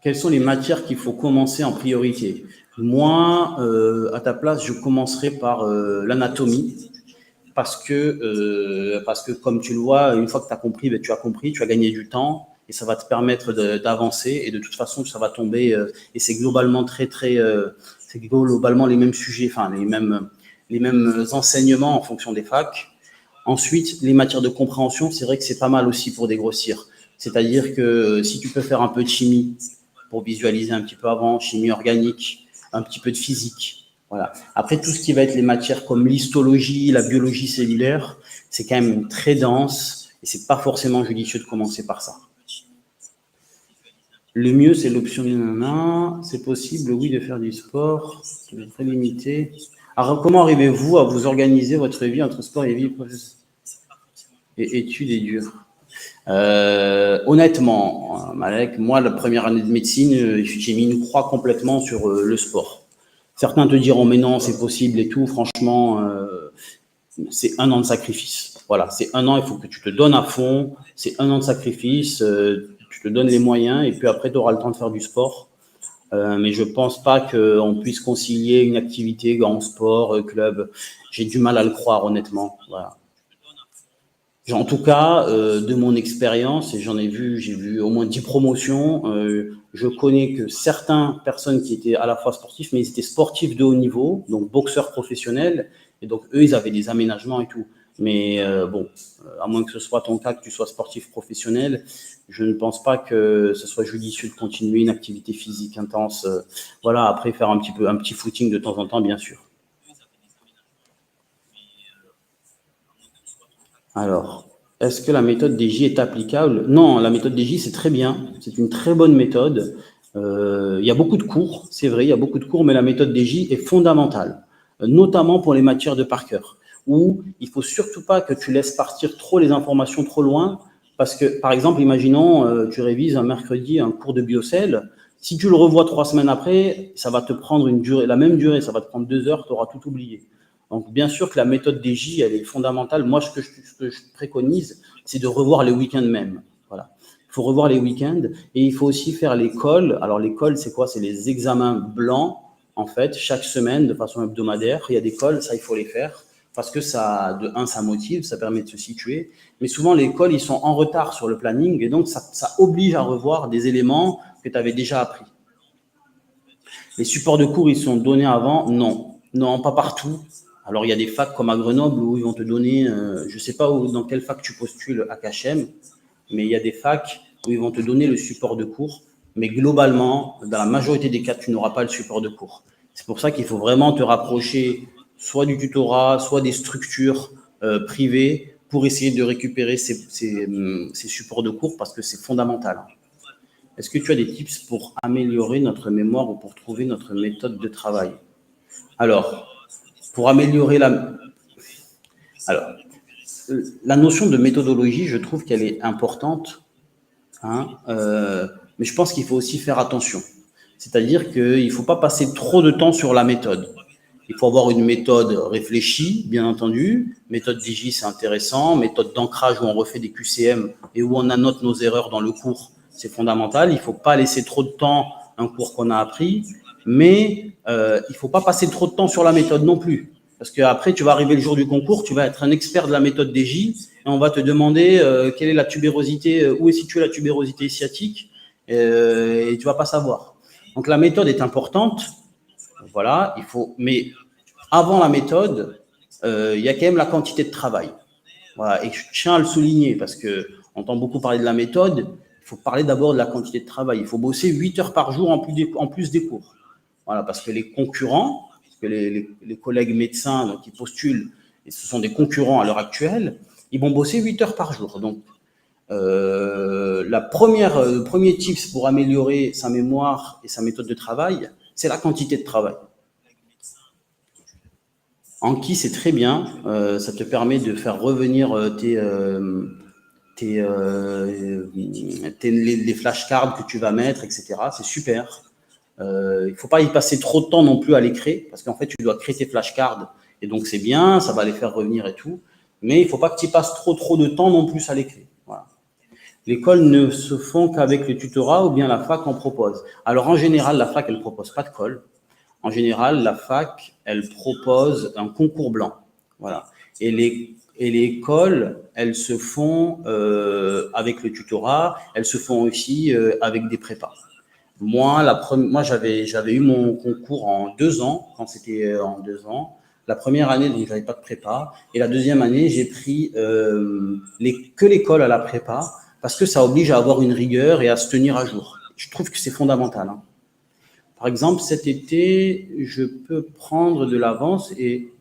Quelles sont les matières qu'il faut commencer en priorité? Moi, à ta place, je commencerai par l'anatomie parce que, comme tu le vois, une fois que tu as compris, ben, tu as compris, tu as gagné du temps et ça va te permettre d'avancer. Et de toute façon, ça va tomber et c'est globalement c'est globalement les mêmes sujets, enfin les mêmes enseignements en fonction des facs. Ensuite, les matières de compréhension, c'est vrai que c'est pas mal aussi pour dégrossir. C'est-à-dire que si tu peux faire un peu de chimie pour visualiser un petit peu avant, chimie organique, un petit peu de physique. Voilà. Après, tout ce qui va être les matières comme l'histologie, la biologie cellulaire, c'est quand même très dense et c'est pas forcément judicieux de commencer par ça. Le mieux, c'est l'option nanana. C'est possible, oui, de faire du sport. C'est très limité. Alors, comment arrivez-vous à vous organiser votre vie entre sport et vie professionnelle et études et dures? Honnêtement, Malek, moi, la première année de médecine, j'ai mis une croix complètement sur le sport. Certains te diront, mais non, c'est possible et tout. Franchement, c'est un an de sacrifice. Voilà, c'est un an, il faut que tu te donnes à fond. C'est un an de sacrifice, tu te donnes les moyens et puis après, tu auras le temps de faire du sport. Mais je pense pas qu'on puisse concilier une activité, grand sport, club. J'ai du mal à le croire, honnêtement. Voilà. En tout cas, de mon expérience, et j'ai vu au moins 10 promotions, je connais que certaines personnes qui étaient à la fois sportifs, mais ils étaient sportifs de haut niveau, donc boxeurs professionnels, et donc eux, ils avaient des aménagements et tout. Mais bon, à moins que ce soit ton cas, que tu sois sportif professionnel, je ne pense pas que ce soit judicieux de continuer une activité physique intense. Voilà, après faire un petit footing de temps en temps, bien sûr. Alors, est-ce que la méthode DJ est applicable? Non, la méthode DJ, c'est très bien. C'est une très bonne méthode. Il y a beaucoup de cours, c'est vrai, il y a beaucoup de cours, mais la méthode DJ est fondamentale, notamment pour les matières de par cœur, où il ne faut surtout pas que tu laisses partir trop les informations trop loin, parce que, par exemple, imaginons, tu révises un mercredi un cours de biocell, si tu le revois 3 semaines après, ça va te prendre la même durée, ça va te prendre 2 heures, tu auras tout oublié. Donc, bien sûr que la méthode DJ, elle est fondamentale. Moi, ce que je préconise, c'est de revoir les week-ends même. Voilà. Il faut revoir les week-ends et il faut aussi faire l'école. Alors, l'école, c'est quoi? C'est les examens blancs, en fait, chaque semaine, de façon hebdomadaire. Il y a des cols, ça, il faut les faire parce que ça, de un, ça motive, ça permet de se situer. Mais souvent, les cols, ils sont en retard sur le planning et donc, ça oblige à revoir des éléments que tu avais déjà appris. Les supports de cours, ils sont donnés avant? Non. Non, pas partout. Alors, il y a des facs comme à Grenoble où ils vont te donner, je ne sais pas dans quelle fac tu postules à KHM, mais il y a des facs où ils vont te donner le support de cours. Mais globalement, dans la majorité des cas, tu n'auras pas le support de cours. C'est pour ça qu'il faut vraiment te rapprocher soit du tutorat, soit des structures privées pour essayer de récupérer ces supports de cours parce que c'est fondamental. Est-ce que tu as des tips pour améliorer notre mémoire ou pour trouver notre méthode de travail? Alors, pour améliorer la… Alors, La notion de méthodologie, je trouve qu'elle est importante, hein, mais je pense qu'il faut aussi faire attention. C'est-à-dire qu'il ne faut pas passer trop de temps sur la méthode. Il faut avoir une méthode réfléchie, bien entendu. Méthode Digi, c'est intéressant. Méthode d'ancrage où on refait des QCM et où on annote nos erreurs dans le cours, c'est fondamental. Il ne faut pas laisser trop de temps à un cours qu'on a appris, mais il ne faut pas passer trop de temps sur la méthode non plus. Parce qu'après, tu vas arriver le jour du concours, tu vas être un expert de la méthode Digi et on va te demander quelle est la tubérosité, où est située la tubérosité sciatique et tu ne vas pas savoir. Donc la méthode est importante, voilà, mais avant la méthode, il y a quand même la quantité de travail. Voilà, et je tiens à le souligner parce qu'on entend beaucoup parler de la méthode, il faut parler d'abord de la quantité de travail. Il faut bosser 8 heures par jour en plus des cours. Voilà, parce que les concurrents, parce que les collègues médecins qui postulent, et ce sont des concurrents à l'heure actuelle, ils vont bosser 8 heures par jour. Donc, le premier tips pour améliorer sa mémoire et sa méthode de travail, c'est la quantité de travail. Anki, c'est très bien. Ça te permet de faire revenir les flashcards que tu vas mettre, etc. C'est super. Il ne faut pas y passer trop de temps non plus à les créer, parce qu'en fait, tu dois créer tes flashcards. Et donc, c'est bien, ça va les faire revenir et tout. Mais il ne faut pas que tu y passes trop de temps non plus à les créer. Voilà. L'école ne se font qu'avec le tutorat ou bien la fac en propose. Alors, en général, la fac, elle ne propose pas de colle. En général, la fac, elle propose un concours blanc. Voilà. Et les cols, elles se font avec le tutorat, elles se font aussi avec des prépas. Moi, j'avais eu mon concours en 2 ans, quand c'était en 2 ans. La première année, donc, j'avais pas de prépa. Et la deuxième année, j'ai pris que l'école à la prépa, parce que ça oblige à avoir une rigueur et à se tenir à jour. Je trouve que c'est fondamental, hein. Par exemple, cet été, je peux prendre de l'avance et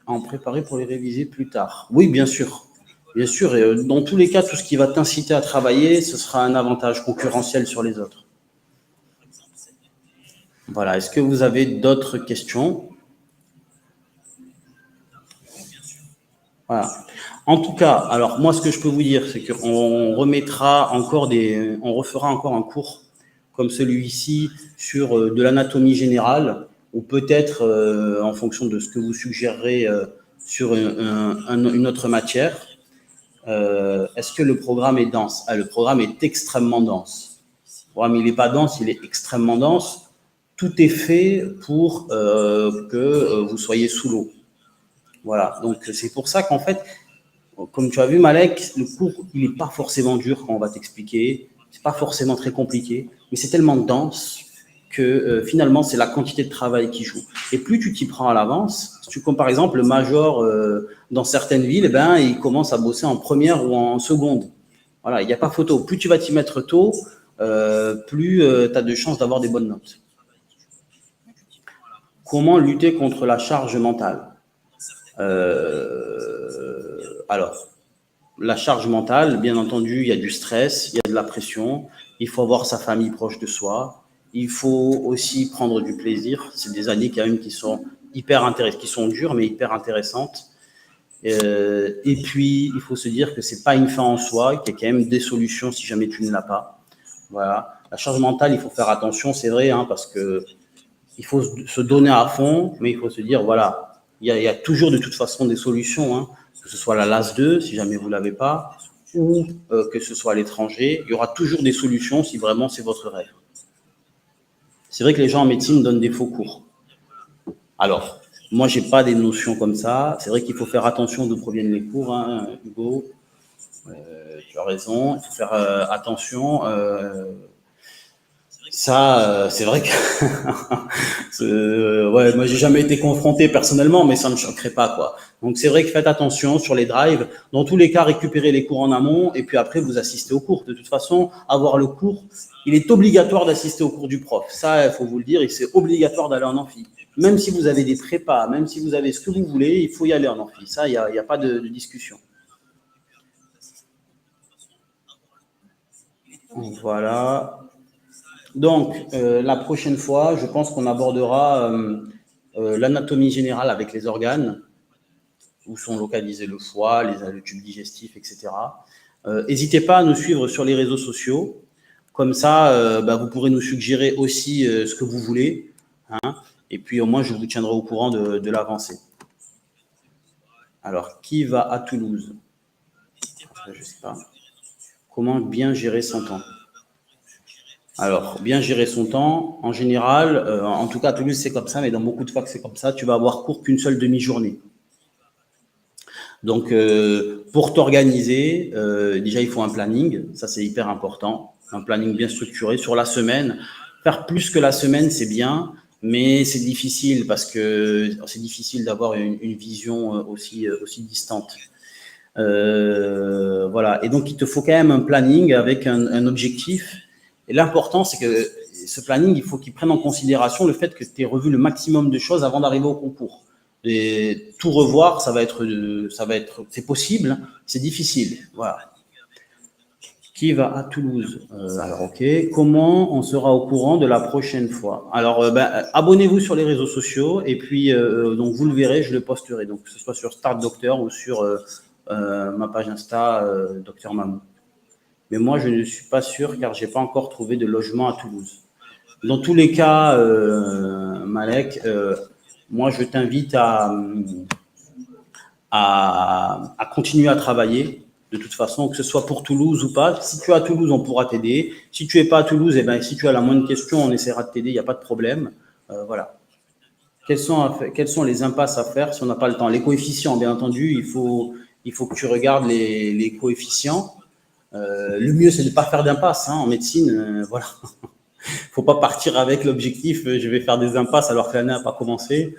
en préparer pour les réviser plus tard. Oui, bien sûr. Bien sûr, et dans tous les cas, tout ce qui va t'inciter à travailler, ce sera un avantage concurrentiel sur les autres. Voilà. Est-ce que vous avez d'autres questions? Voilà. En tout cas, alors moi, ce que je peux vous dire, c'est qu'on on refera encore un cours comme celui-ci sur de l'anatomie générale, ou peut-être, en fonction de ce que vous suggérerez, sur une autre matière. Est-ce que le programme est dense? Le programme est extrêmement dense. Le programme, il n'est pas dense, il est extrêmement dense. Tout est fait pour que vous soyez sous l'eau. Voilà, donc c'est pour ça qu'en fait, comme tu as vu, Malek, le cours, il n'est pas forcément dur quand on va t'expliquer. C'est pas forcément très compliqué, mais c'est tellement dense que finalement, c'est la quantité de travail qui joue. Et plus tu t'y prends à l'avance, si tu compares par exemple le major dans certaines villes, il commence à bosser en première ou en seconde. Voilà, il n'y a pas photo. Plus tu vas t'y mettre tôt, plus tu as de chances d'avoir des bonnes notes. Comment lutter contre la charge mentale? Alors, la charge mentale, bien entendu, il y a du stress, il y a de la pression, il faut avoir sa famille proche de soi, il faut aussi prendre du plaisir. C'est des années quand même qui sont hyper intéressantes, qui sont dures mais hyper intéressantes. Et puis, il faut se dire que c'est pas une fin en soi, qu'il y a quand même des solutions si jamais tu ne l'as pas. Voilà. La charge mentale, il faut faire attention, c'est vrai, hein, parce que il faut se donner à fond, mais il faut se dire, voilà, il y a toujours de toute façon des solutions, hein, que ce soit la LAS 2, si jamais vous ne l'avez pas, ou que ce soit à l'étranger, il y aura toujours des solutions si vraiment c'est votre rêve. C'est vrai que les gens en médecine donnent des faux cours. Alors, moi, je n'ai pas des notions comme ça. C'est vrai qu'il faut faire attention d'où proviennent les cours, hein, Hugo. Tu as raison, il faut faire attention. Ça, c'est vrai que ouais, moi j'ai jamais été confronté personnellement, mais ça ne me choquerait pas, quoi. Donc c'est vrai que faites attention sur les drives. Dans tous les cas, récupérez les cours en amont et puis après vous assistez au cours. De toute façon, avoir le cours, il est obligatoire d'assister au cours du prof. Ça, il faut vous le dire, et c'est obligatoire d'aller en amphi. Même si vous avez des prépas, même si vous avez ce que vous voulez, il faut y aller en amphi. Ça, il n'y a pas de discussion. Voilà. Donc, la prochaine fois, je pense qu'on abordera l'anatomie générale avec les organes. où sont localisés le foie, le tube digestif, etc. N'hésitez pas à nous suivre sur les réseaux sociaux. Comme ça, vous pourrez nous suggérer aussi ce que vous voulez. Hein, et puis, au moins, je vous tiendrai au courant de l'avancée. Alors, qui va à Toulouse? Je ne sais pas. Comment bien gérer son temps? Alors, bien gérer son temps, en général, en tout cas à Toulouse, c'est comme ça, mais dans beaucoup de facs, c'est comme ça, tu vas avoir cours qu'une seule demi-journée. Donc, pour t'organiser, déjà, il faut un planning. Ça, c'est hyper important. Un planning bien structuré sur la semaine. Faire plus que la semaine, c'est bien, mais c'est difficile parce que c'est difficile d'avoir une vision aussi distante. Voilà. Et donc, il te faut quand même un planning avec un objectif. Et l'important, c'est que ce planning, il faut qu'il prenne en considération le fait que tu aies revu le maximum de choses avant d'arriver au concours. Et tout revoir, c'est possible, c'est difficile. Voilà. Qui va à Toulouse? Alors, ok. Comment on sera au courant de la prochaine fois? Alors, abonnez-vous sur les réseaux sociaux et puis, donc, vous le verrez, je le posterai. Donc, que ce soit sur Start Docteur ou sur ma page Insta, Docteur Mamou. Mais moi, je ne suis pas sûr car je n'ai pas encore trouvé de logement à Toulouse. Dans tous les cas, Malek, moi, je t'invite à continuer à travailler, de toute façon, que ce soit pour Toulouse ou pas. Si tu es à Toulouse, on pourra t'aider. Si tu n'es pas à Toulouse, si tu as la moindre question, on essaiera de t'aider, il n'y a pas de problème. Voilà. Quelles sont les impasses à faire si on n'a pas le temps? Les coefficients, bien entendu, il faut que tu regardes les coefficients. Le mieux, c'est de ne pas faire d'impasse en médecine. Voilà. Il ne faut pas partir avec l'objectif je vais faire des impasses alors que l'année n'a pas commencé.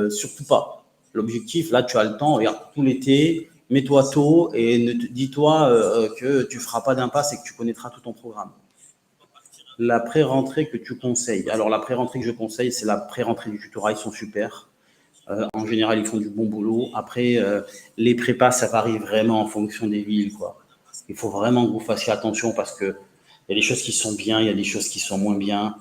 Surtout pas. L'objectif, là, tu as le temps, regarde tout l'été, mets-toi tôt et dis-toi que tu ne feras pas d'impasse et que tu connaîtras tout ton programme. La pré-rentrée que tu conseilles. Alors, la pré-rentrée que je conseille, c'est la pré-rentrée du tutorat. Ils sont super. En général, ils font du bon boulot. Après, les prépas, ça varie vraiment en fonction des villes, quoi. Il faut vraiment que vous fassiez attention parce que il y a des choses qui sont bien, il y a des choses qui sont moins bien.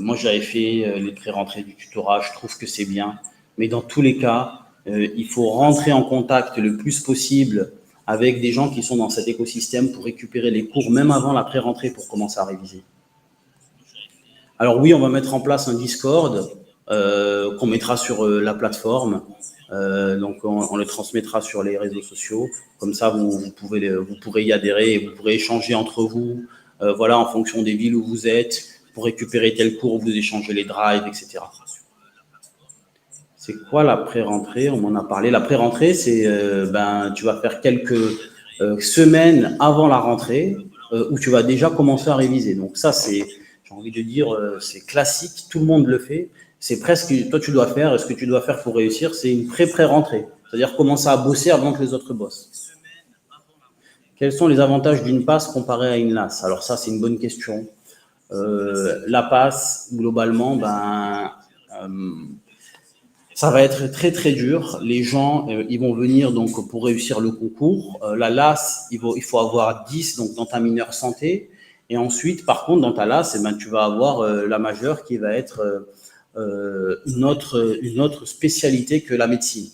Moi, j'avais fait les pré-rentrées du tutorat, je trouve que c'est bien. Mais dans tous les cas, il faut rentrer en contact le plus possible avec des gens qui sont dans cet écosystème pour récupérer les cours, même avant la pré-rentrée, pour commencer à réviser. Alors oui, on va mettre en place un Discord qu'on mettra sur la plateforme. Donc, on le transmettra sur les réseaux sociaux. Comme ça, vous pourrez y adhérer et vous pourrez échanger entre vous, voilà, en fonction des villes où vous êtes, pour récupérer tel cours, vous échangez les drives, etc. C'est quoi la pré-rentrée? On m'en a parlé. La pré-rentrée, c'est tu vas faire quelques semaines avant la rentrée où tu vas déjà commencer à réviser. Donc ça, j'ai envie de dire, c'est classique, tout le monde le fait. C'est presque, toi tu dois faire, ce que tu dois faire pour réussir, c'est une pré-rentrée. C'est-à-dire commencer à bosser avant que les autres bossent. Quels sont les avantages d'une passe comparée à une LAS? Alors ça, c'est une bonne question. La passe, globalement, ça va être très très dur. Les gens, ils vont venir donc pour réussir le concours. La LAS, il faut avoir 10 donc dans ta mineure santé. Et ensuite, par contre, dans ta LAS, tu vas avoir la majeure qui va être une autre spécialité que la médecine.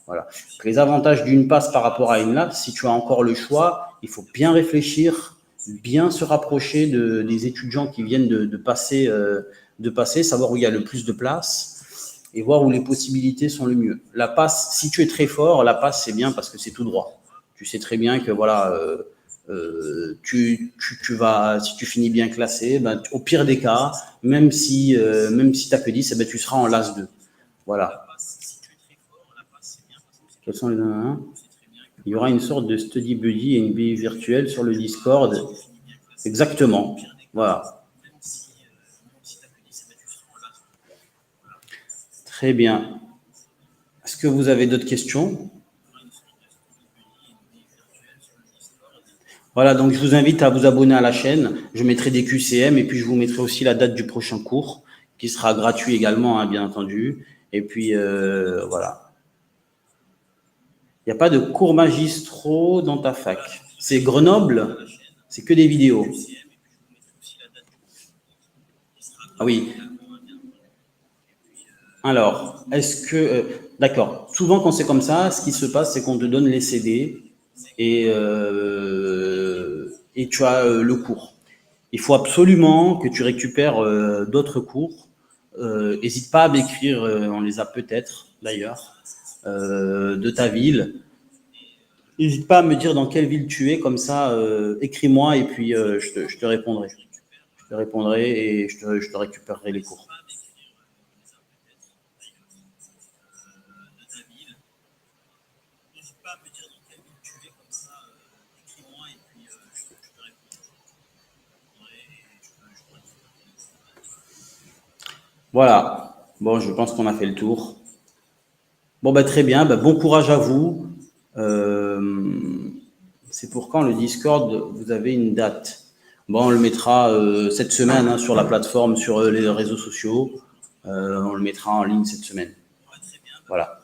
Voilà. Les avantages d'une passe par rapport à une LAS, si tu as encore le choix, il faut bien réfléchir, bien se rapprocher des étudiants qui viennent de passer, savoir où il y a le plus de place et voir où les possibilités sont le mieux. La passe, si tu es très fort, la passe, c'est bien parce que c'est tout droit. Tu sais très bien que voilà, tu vas, si tu finis bien classé, au pire des cas, même si tu n'as que 10, tu seras en LAS 2. Voilà. Quels sont les Il y aura une sorte de study buddy et une BU virtuelle sur le Discord. Exactement. Voilà. Très bien. Est-ce que vous avez d'autres questions? Voilà, donc je vous invite à vous abonner à la chaîne. Je mettrai des QCM et puis je vous mettrai aussi la date du prochain cours qui sera gratuit également, bien entendu. Et puis, voilà. Il n'y a pas de cours magistraux dans ta fac. C'est Grenoble, c'est que des vidéos. Ah oui. Alors, est-ce que... d'accord. Souvent, quand c'est comme ça, ce qui se passe, c'est qu'on te donne les CD et tu as le cours. Il faut absolument que tu récupères d'autres cours. N'hésite pas à m'écrire, on les a peut-être d'ailleurs, de ta ville. N'hésite pas à me dire dans quelle ville tu es, comme ça, écris-moi et puis je te répondrai. Je te répondrai et je te récupérerai les cours. Voilà. Bon, je pense qu'on a fait le tour. Bon, bah, très bien. Bah, bon courage à vous. Euh, c'est pour quand le Discord, vous avez une date? Bon, on le mettra cette semaine hein, sur la plateforme, sur les réseaux sociaux. On le mettra en ligne cette semaine. Voilà.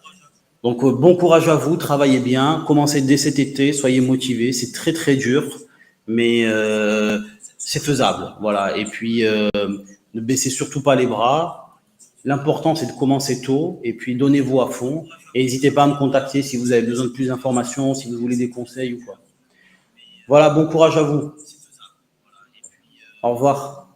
Donc, bon courage à vous, travaillez bien, commencez dès cet été, soyez motivés. C'est très, très dur, mais c'est faisable. Voilà. Et puis, ne baissez surtout pas les bras. L'important, c'est de commencer tôt et puis donnez-vous à fond. Et n'hésitez pas à me contacter si vous avez besoin de plus d'informations, si vous voulez des conseils ou quoi. Voilà, bon courage à vous. Au revoir.